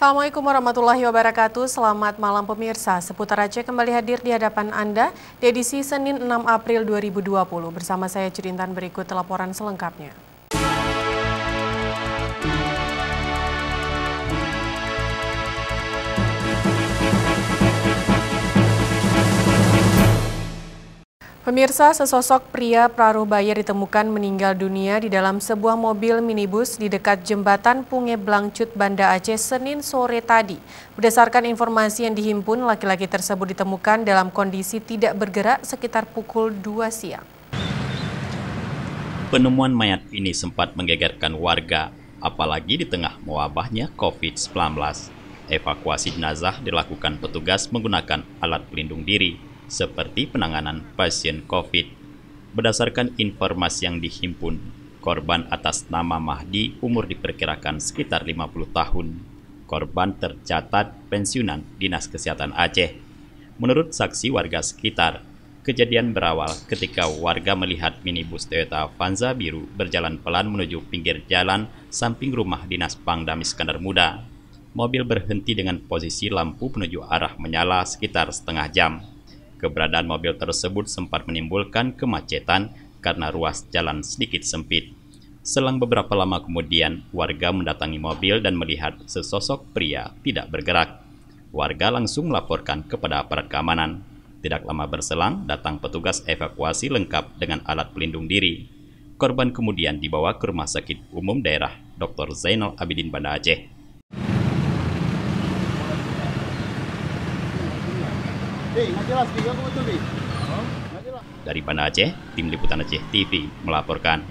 Assalamualaikum warahmatullahi wabarakatuh. Selamat malam pemirsa. Seputar Aceh kembali hadir di hadapan Anda di edisi Senin 6 April 2020. Bersama saya Cirintan, berikut laporan selengkapnya. Pemirsa, sesosok pria Prarubaya ditemukan meninggal dunia di dalam sebuah mobil minibus di dekat jembatan Punge Blangcut, Banda Aceh, Senin sore tadi. Berdasarkan informasi yang dihimpun, laki-laki tersebut ditemukan dalam kondisi tidak bergerak sekitar pukul 2 siang. Penemuan mayat ini sempat menggegerkan warga, apalagi di tengah mewabahnya COVID-19. Evakuasi jenazah dilakukan petugas menggunakan alat pelindung diri, seperti penanganan pasien COVID. Berdasarkan informasi yang dihimpun, korban atas nama Mahdi umur diperkirakan sekitar 50 tahun. Korban tercatat pensiunan Dinas Kesehatan Aceh. Menurut saksi warga sekitar, kejadian berawal ketika warga melihat minibus Toyota Avanza biru berjalan pelan menuju pinggir jalan samping rumah Dinas Pangdam Iskandar Muda. Mobil berhenti dengan posisi lampu menuju arah menyala sekitar setengah jam. Keberadaan mobil tersebut sempat menimbulkan kemacetan karena ruas jalan sedikit sempit. Selang beberapa lama kemudian, warga mendatangi mobil dan melihat sesosok pria tidak bergerak. Warga langsung melaporkan kepada aparat keamanan. Tidak lama berselang, datang petugas evakuasi lengkap dengan alat pelindung diri. Korban kemudian dibawa ke Rumah Sakit Umum Daerah Dr. Zainal Abidin Banda Aceh. Dari Banda Aceh, Tim Liputan Aceh TV melaporkan.